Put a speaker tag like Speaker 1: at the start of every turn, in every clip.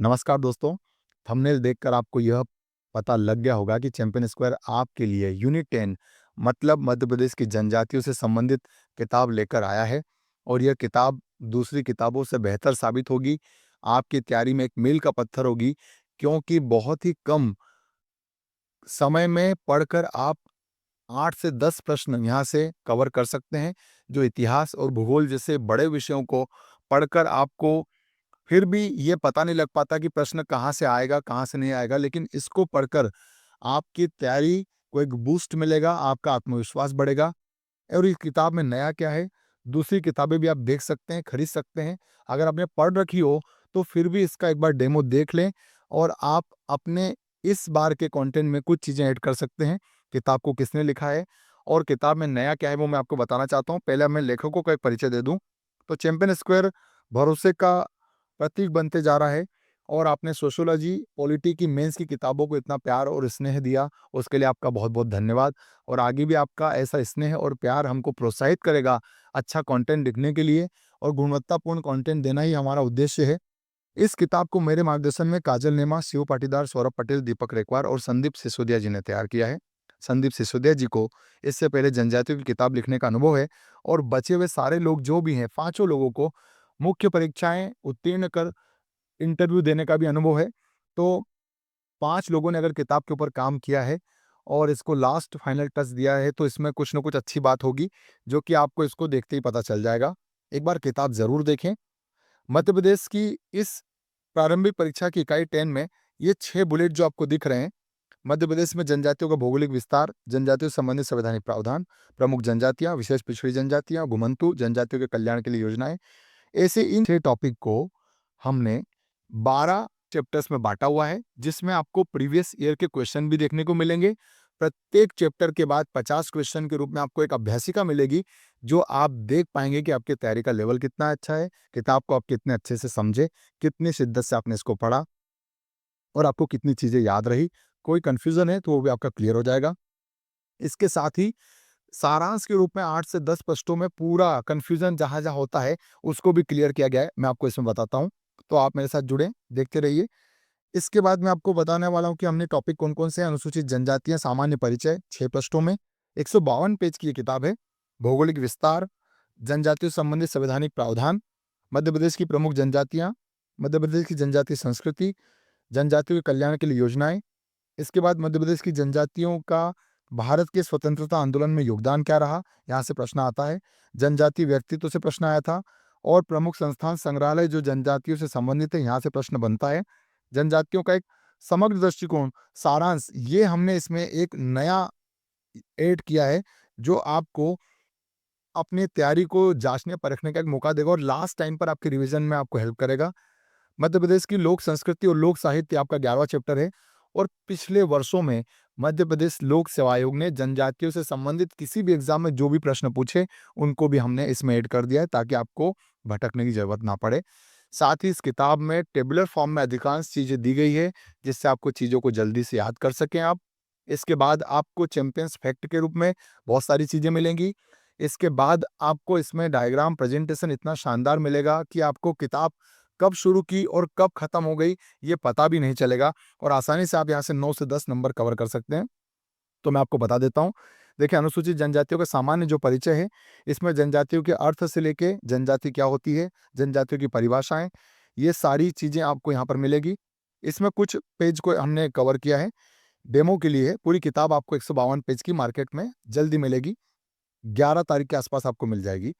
Speaker 1: नमस्कार दोस्तों। थंबनेल देखकर आपको यह पता लग गया होगा कि चैंपियन स्क्वायर आपके लिए यूनिट 10 मतलब मध्य प्रदेश की जनजातियों से संबंधित किताब लेकर आया है और यह किताब दूसरी किताबों से बेहतर साबित होगी। आपकी तैयारी में एक मील का पत्थर होगी, क्योंकि बहुत ही कम समय में पढ़कर आप 8 से 10 प्रश्न यहाँ से कवर कर सकते हैं, जो इतिहास और भूगोल जैसे बड़े विषयों को पढ़कर आपको फिर भी ये पता नहीं लग पाता कि प्रश्न कहाँ से आएगा, कहाँ से नहीं आएगा, लेकिन इसको पढ़कर आपकी तैयारी को एक बूस्ट मिलेगा, आपका आत्मविश्वास बढ़ेगा। और इस किताब में नया क्या है, दूसरी किताबें भी आप देख सकते हैं, खरीद सकते हैं। अगर आपने पढ़ रखी हो, तो फिर भी इसका एक बार डेमो देख लें और आप अपने इस बार के कंटेंट में कुछ चीज़ें ऐड कर सकते हैं। किताब को किसने लिखा है और किताब में नया क्या है, वो मैं आपको बताना चाहता हूँ। पहले मैं लेखकों का एक परिचय दे दूँ। तो चैंपियन स्क्वायर भरोसे का प्रतीक बनते जा रहा है और आपने सोशियोलॉजी, पॉलिटी की मेंस की किताबों को इतना प्यार और स्नेह दिया, उसके लिए आपका बहुत-बहुत धन्यवाद। और आगे भी आपका ऐसा स्नेह और प्यार हमको प्रोत्साहित करेगा अच्छा कंटेंट लिखने के लिए, और गुणवत्तापूर्ण कंटेंट देना ही हमारा उद्देश्य है। इस किताब को मेरे मार्गदर्शन में काजल नेमा, शिव पाटीदार, सौरभ पटेल, दीपक रेकवार और संदीप सिसोदिया जी ने तैयार किया है। संदीप सिसोदिया जी को इससे पहले जनजातियों की किताब लिखने का अनुभव है और बचे हुए सारे लोग जो भी हैं, पाँचों लोगों को मुख्य परीक्षाएँ उत्तीर्ण कर इंटरव्यू देने का भी अनुभव है। तो 5 लोगों ने अगर किताब के ऊपर काम किया है और इसको लास्ट फाइनल टच दिया है, तो इसमें कुछ न कुछ अच्छी बात होगी, जो कि आपको इसको देखते ही पता चल जाएगा। एक बार किताब ज़रूर देखें। मध्य प्रदेश की इस प्रारंभिक परीक्षा की इकाई 10 में ये 6 बुलेट जो आपको दिख रहे हैं, मध्य प्रदेश में जनजातियों का भौगोलिक विस्तार, जनजातियों से संबंधित संवैधानिक प्रावधान, प्रमुख जनजातियाँ, विशेष पिछड़ी जनजातियाँ, घुमंतू, जनजातियों के कल्याण के लिए योजनाएँ, ऐसे इन 6 टॉपिक को हमने 12 चैप्टर्स में बाँटा हुआ है, जिसमें आपको प्रीवियस ईयर के क्वेश्चन भी देखने को मिलेंगे। प्रत्येक चैप्टर के बाद 50 क्वेश्चन के रूप में आपको एक अभ्यासिका मिलेगी, जो आप देख पाएँगे कि आपकी तैयारी का लेवल कितना अच्छा है, किताब को आप कितने अच्छे से समझे, कितनी शिद्दत से आपने इसको पढ़ा और आपको कितनी चीज़ें याद रही। कोई कन्फ्यूज़न है, तो वो भी आपका क्लियर हो जाएगा। इसके साथ ही सारांश के रूप में 8 से 10 पृष्ठों में पूरा कन्फ्यूज़न जहाँ-जहाँ होता है, उसको भी क्लियर किया गया है। मैं आपको इसमें बताता हूँ, तो आप मेरे साथ जुड़ें, देखते रहिए। इसके बाद मैं आपको बताने वाला हूँ कि हमने टॉपिक कौन-कौन से हैं। अनुसूचित जनजातियाँ, सामान्य परिचय 6 पृष्ठों में, 152 पेज की ये किताब है। भौगोलिक विस्तार, जनजातियों से संबंधित संवैधानिक प्रावधान, मध्य प्रदेश की प्रमुख जनजातियाँ, मध्य प्रदेश की जनजातीय संस्कृति, जनजातियों के कल्याण के लिए योजनाएँ। इसके बाद मध्य प्रदेश की जनजातियों का भारत के स्वतंत्रता आंदोलन में योगदान क्या रहा? यहाँ से प्रश्न आता है। जनजातीय व्यक्तित्व से प्रश्न आया था और प्रमुख संस्थान संग्रहालय जो जनजातियों से संबंधित है, यहाँ से प्रश्न बनता है। जनजातियों का एक समग्र दृष्टिकोण, सारांश, ये हमने इसमें एक नया ऐड किया है, जो आपको अपनी तैयारी को जाँचने परखने का एक मौका देगा और लास्ट टाइम पर आपके रिवीजन में आपको हेल्प करेगा। मध्य प्रदेश की लोक संस्कृति और लोक साहित्य आपका 11वां चैप्टर है और पिछले वर्षों में मध्य प्रदेश लोक सेवा आयोग ने जनजातियों से संबंधित किसी भी एग्जाम में जो भी प्रश्न पूछे, उनको भी हमने इसमें ऐड कर दिया है, ताकि आपको भटकने की जरूरत ना पड़े। साथ ही इस किताब में टेबुलर फॉर्म में अधिकांश चीजें दी गई है, जिससे आपको चीजों को जल्दी से याद कर सकें आप। इसके बाद आपको चैंपियंस फैक्ट के रूप में बहुत सारी चीजें मिलेंगी। इसके बाद आपको इसमें डायग्राम प्रेजेंटेशन इतना शानदार मिलेगा कि आपको किताब कब शुरू की और कब खत्म हो गई, ये पता भी नहीं चलेगा और आसानी से आप यहाँ से 9 से 10 नंबर कवर कर सकते हैं। तो मैं आपको बता देता हूँ। देखिए, अनुसूचित जनजातियों का सामान्य जो परिचय है, इसमें जनजातियों के अर्थ से लेके जनजाति क्या होती है, जनजातियों की परिभाषाएँ, ये सारी चीज़ें आपको यहाँ पर मिलेगी। इसमें कुछ पेज को हमने कवर किया है, डेमो के लिए। पूरी किताब आपको 152 पेज की मार्केट में जल्दी मिलेगी। 11 तारीख के आसपास आपको मिल जाएगी।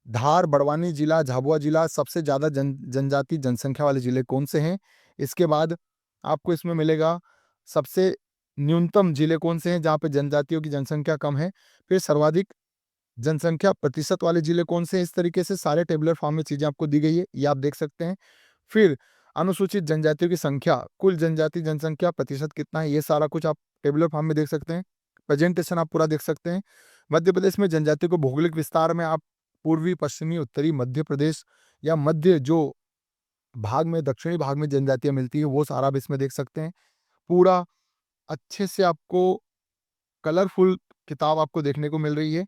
Speaker 1: धार, बड़वानी जिला, झाबुआ जिला सबसे ज़्यादा जनजाति जनसंख्या वाले जिले कौन से हैं? इसके बाद आपको इसमें मिलेगा सबसे न्यूनतम जिले कौन से हैं जहाँ पे जनजातियों की जनसंख्या कम है? फिर सर्वाधिक जनसंख्या प्रतिशत वाले जिले कौन से हैं? इस तरीके से सारे टेबुलर फॉर्म में चीज़ें आपको दी गई है, ये आप देख सकते हैं। फिर अनुसूचित जनजातियों की संख्या, कुल जनजाति जनसंख्या प्रतिशत कितना है, ये सारा कुछ आप टेबुलर फॉर्म में देख सकते हैं। प्रेजेंटेशन आप पूरा देख सकते हैं। मध्य प्रदेश में जनजातियों को भौगोलिक विस्तार में आप पूर्वी, पश्चिमी, उत्तरी मध्य प्रदेश या मध्य जो भाग में, दक्षिणी भाग में जनजातियाँ मिलती हैं, वो सारा आप इसमें देख सकते हैं। पूरा अच्छे से आपको कलरफुल किताब आपको देखने को मिल रही है।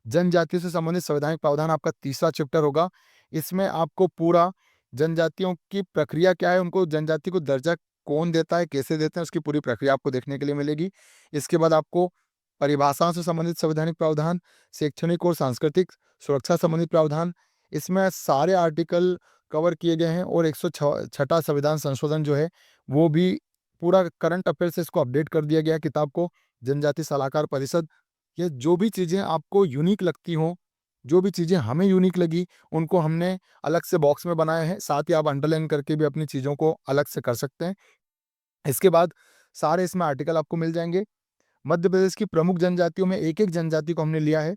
Speaker 1: जनजातियों से संबंधित संवैधानिक प्रावधान आपका तीसरा चैप्टर होगा। इसमें आपको पूरा जनजातियों की प्रक्रिया क्या है, उनको जनजाति को दर्जा कौन देता है, कैसे देते हैं, उसकी पूरी प्रक्रिया आपको देखने के लिए मिलेगी। इसके बाद आपको परिभाषाओं से संबंधित संवैधानिक प्रावधान, शैक्षणिक और सांस्कृतिक सुरक्षा संबंधित प्रावधान, इसमें सारे आर्टिकल कवर किए गए हैं और 106वां संविधान संशोधन जो है, वो भी पूरा करंट अफेयर से इसको अपडेट कर दिया गया है किताब को। जनजाति सलाहकार परिषद, ये जो भी चीज़ें आपको यूनिक लगती हों, जो भी चीज़ें हमें यूनिक लगी, उनको हमने अलग से बॉक्स में बनाया है। साथ ही आप अंडरलाइन करके भी अपनी चीज़ों को अलग से कर सकते हैं। इसके बाद सारे इसमें आर्टिकल आपको मिल जाएँगे। मध्य प्रदेश की प्रमुख जनजातियों में एक-एक जनजाति को हमने लिया है।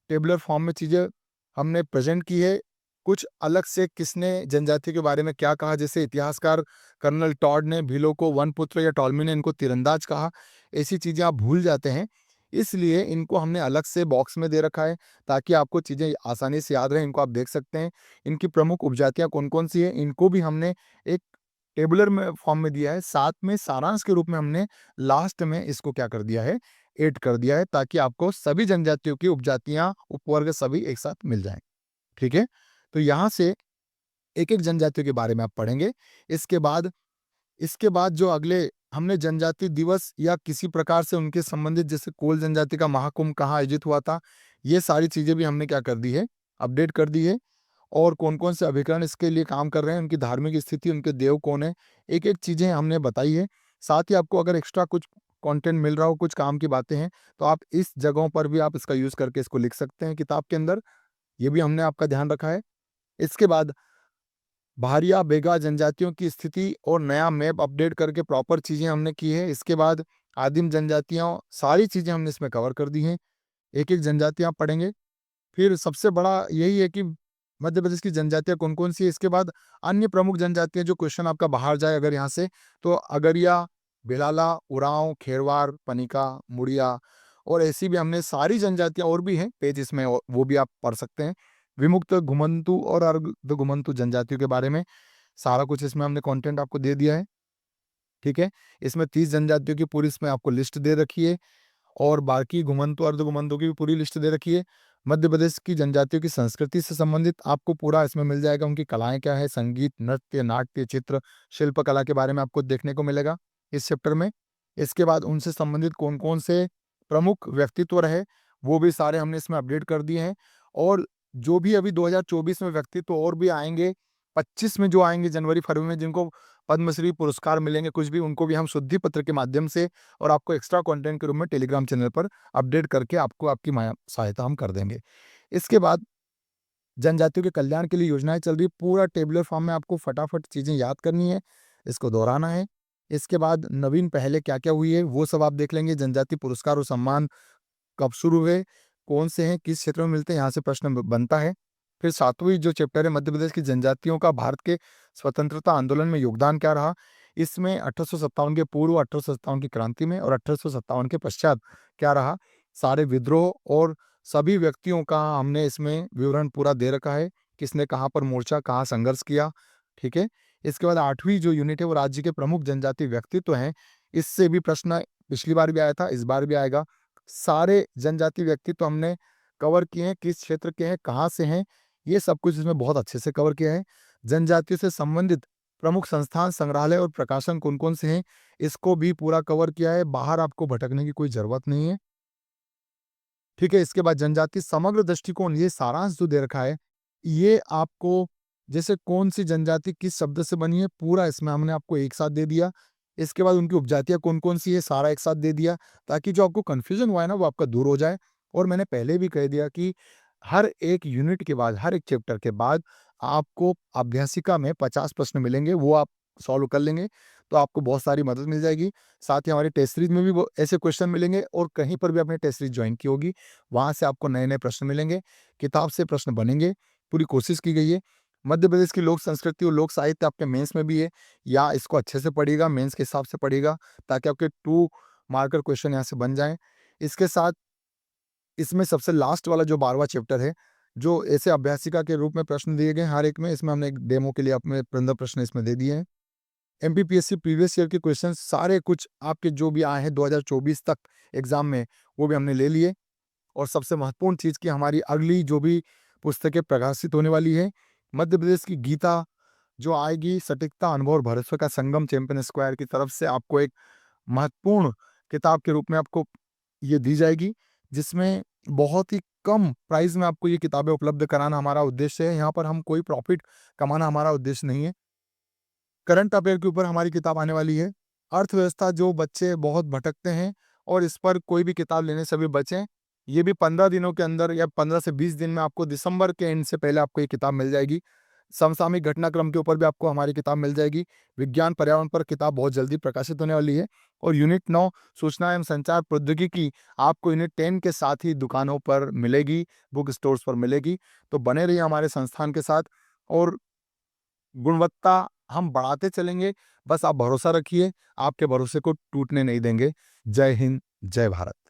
Speaker 1: टेबुलर फॉर्म में चीज़ें हमने प्रेज़ेंट की है। कुछ अलग से किसने जनजाति के बारे में क्या कहा, जैसे इतिहासकार कर्नल टॉड ने भीलों को वनपुत्र या टॉलमी ने इनको तीरंदाज कहा। ऐसी चीज़ें आप भूल जाते हैं। इसलिए इनको हमने अलग से बॉक्स में दे रखा है ताकि आपको चीज़ें आसानी से याद रहें। इनको आप देख सकते हैं। इनकी प्रमुख उपजातियाँ कौन-कौन सी हैं, इनको भी हमने एक टेबुलर में फॉर्म में दिया है। साथ में सारांश के रूप में हमने लास्ट में इसको क्या कर दिया है, ऐड कर दिया है ताकि आपको सभी जनजातियों की उपजातियाँ, उपवर्ग सभी एक साथ मिल जाएँ। ठीक है? तो यहाँ से एक-एक जनजातियों के बारे में आप पढ़ेंगे। इसके बाद इसके बाद जो अगले हमने जनजाति दिवस या किसी प्रकार से उनके संबंधित, जैसे कोल जनजाति का महाकुंभ कहाँ आयोजित हुआ था, ये सारी चीज़ें भी हमने क्या कर दी है, अपडेट कर दी है। और कौन-कौन से अभिकरण इसके लिए काम कर रहे हैं, उनकी धार्मिक स्थिति, उनके देव कौन है, एक-एक चीज़ें हमने बताई है। साथ ही आपको अगर एक्स्ट्रा कुछ कंटेंट मिल रहा हो, कुछ काम की बातें हैं, तो आप इस जगहों पर भी आप इसका यूज़ करके इसको लिख सकते हैं किताब के अंदर। ये भी हमने आपका ध्यान रखा है। इसके बाद भारिया बेगा जनजातियों की स्थिति और नया मैप अपडेट करके प्रॉपर चीज़ें हमने की है। इसके बाद आदिम जनजातियाँ, सारी चीज़ें हमने इसमें कवर कर दी हैं। एक-एक जनजाति आप पढ़ेंगे। फिर सबसे बड़ा यही है कि मध्य प्रदेश की जनजातियाँ कौन-कौन सी है, इसके बाद अन्य प्रमुख जनजातियाँ, जो क्वेश्चन आपका बाहर जाए अगर यहाँ से, तो अगरिया, भिलाला, उरांव, खेरवार, पनिका, मुड़िया और ऐसी भी हमने सारी जनजातियाँ और भी हैं, पेज इसमें वो भी आप पढ़ सकते हैं। विमुक्त घुमंतु और अर्ध घुमंतु जनजातियों के बारे में सारा कुछ इसमें हमने कंटेंट आपको दे दिया है। ठीक है? इसमें 30 जनजातियों की पूरी इसमें आपको लिस्ट दे रखी है। और बाकी घुमंतु, अर्ध-घुमंतु की भी पूरी लिस्ट दे रखी है। मध्य प्रदेश की जनजातियों की संस्कृति से संबंधित आपको पूरा इसमें मिल जाएगा, उनकी कलाएँ क्या है, संगीत, नृत्य, नाट्य, चित्र, शिल्पकला के बारे में आपको देखने को मिलेगा इस चैप्टर में। इसके बाद उनसे संबंधित कौन-कौन से प्रमुख व्यक्तित्व रहे, वो भी सारे हमने इसमें अपडेट कर दिए हैं। और जो भी अभी 2024 में व्यक्तित्व और भी आएँगे, 25 में जो आएँगे जनवरी-फरवरी में, जिनको पद्मश्री पुरस्कार मिलेंगे कुछ भी, उनको भी हम शुद्धि पत्र के माध्यम से और आपको एक्स्ट्रा कंटेंट के रूप में टेलीग्राम चैनल पर अपडेट करके आपको आपकी सहायता हम कर देंगे। इसके बाद जनजातियों के कल्याण के लिए योजनाएँ चल रही है, पूरा टेबुलर फॉर्म में आपको फटाफट चीज़ें याद करनी है, इसको दोहराना है। इसके बाद नवीन पहले क्या-क्या हुई है, वो सब आप देख लेंगे। जनजाति पुरस्कार और सम्मान कब शुरू हुए, कौन से हैं, किस क्षेत्र में मिलते हैं, यहाँ से प्रश्न बनता है। फिर 7वीं जो चैप्टर है, मध्य प्रदेश की जनजातियों का भारत के स्वतंत्रता आंदोलन में योगदान क्या रहा, इसमें 1857 के पूर्व, 1857 की क्रांति में और 1857 के पश्चात क्या रहा, सारे विद्रोह और सभी व्यक्तियों का हमने इसमें विवरण पूरा दे रखा है, किसने कहाँ पर मोर्चा, कहाँ संघर्ष किया। ठीक है? इसके बाद 8वीं जो यूनिट है, वो राज्य के प्रमुख जनजातीय व्यक्तित्व हैं। इससे भी प्रश्न पिछली बार भी आया था, इस बार भी आएगा। सारे जनजाति व्यक्तित्व हमने कवर किए हैं, किस क्षेत्र के हैं, कहाँ से हैं, ये सब कुछ इसमें बहुत अच्छे से कवर किया है। जनजातियों से संबंधित प्रमुख संस्थान, संग्रहालय और प्रकाशन कौन-कौन से हैं, इसको भी पूरा कवर किया है। बाहर आपको भटकने की कोई ज़रूरत नहीं है। ठीक है? इसके बाद जनजाति समग्र दृष्टिकोण, ये सारांश जो दे रखा है, ये आपको जैसे कौन-सी जनजाति किस शब्द से बनी है, पूरा इसमें हमने आपको एक साथ दे दिया। इसके बाद उनकी उपजातियाँ कौन-कौन सी है, सारा एक साथ दे दिया, ताकि जो आपको कन्फ्यूज़न हुआ है ना, वो आपका दूर हो जाए। और मैंने पहले भी कह दिया कि हर एक यूनिट के बाद, हर एक चैप्टर के बाद आपको अभ्यासिका में 50 प्रश्न मिलेंगे, वो आप सॉल्व कर लेंगे, तो आपको बहुत सारी मदद मिल जाएगी। साथ ही हमारी टेस्ट सीरीज़ में भी वो ऐसे क्वेश्चन मिलेंगे, और कहीं पर भी आपने टेस्ट सीरीज़ जॉइन की होगी, वहाँ से आपको नए-नए प्रश्न मिलेंगे, किताब से प्रश्न बनेंगे, पूरी कोशिश की गई है। मध्य प्रदेश की लोक संस्कृति और लोक साहित्य आपके मेंस में भी है, या इसको अच्छे से पढ़िएगा, मेंस के हिसाब से पढ़िएगा, ताकि आपके 2 मार्कर क्वेश्चन यहाँ से बन जाएँ। इसके साथ इसमें सबसे लास्ट वाला जो 12वां चैप्टर है, जो ऐसे अभ्यासिका के रूप में प्रश्न दिए गए हैं हर एक में, इसमें हमने एक डेमो के लिए अपने 15 प्रश्न इसमें दे दिए हैं। एमपीपीएससी प्रीवियस ईयर के क्वेश्चन सारे कुछ आपके जो भी आए हैं 2024 तक एग्जाम में, वो भी हमने ले लिए। और सबसे महत्वपूर्ण चीज़ कि हमारी अगली जो भी पुस्तकें प्रकाशित होने वाली है, मध्य प्रदेश की गीता, जो आएगी सटीकता, अनुभव और भरोसे का संगम चैंपियन स्क्वायर की तरफ से आपको एक महत्वपूर्ण किताब के रूप में आपको ये दी जाएगी, जिसमें बहुत ही कम प्राइस में आपको ये किताबें उपलब्ध कराना हमारा उद्देश्य है। यहाँ पर हम कोई प्रॉफ़िट कमाना हमारा उद्देश्य नहीं है। करंट अफेयर के ऊपर हमारी किताब आने वाली है। अर्थव्यवस्था जो बच्चे बहुत भटकते हैं और इस पर कोई भी किताब लेने से भी बचें। ये भी 15 दिनों के अंदर या 15 से 20 दिन में आपको दिसंबर के एंड से पहले आपको ये किताब मिल जाएगी। समसामयिक घटनाक्रम के ऊपर भी आपको हमारी किताब मिल जाएगी। विज्ञान पर्यावरण पर किताब बहुत जल्दी प्रकाशित होने वाली है और यूनिट 9 सूचना एवं संचार प्रौद्योगिकी आपको यूनिट 10 के साथ ही दुकानों पर मिलेगी, बुक स्टोर्स पर मिलेगी। तो बने रहिए हमारे संस्थान के साथ और गुणवत्ता हम बढ़ाते चलेंगे। बस आप भरोसा रखिए, आपके भरोसे को टूटने नहीं देंगे। जय हिंद, जय भारत।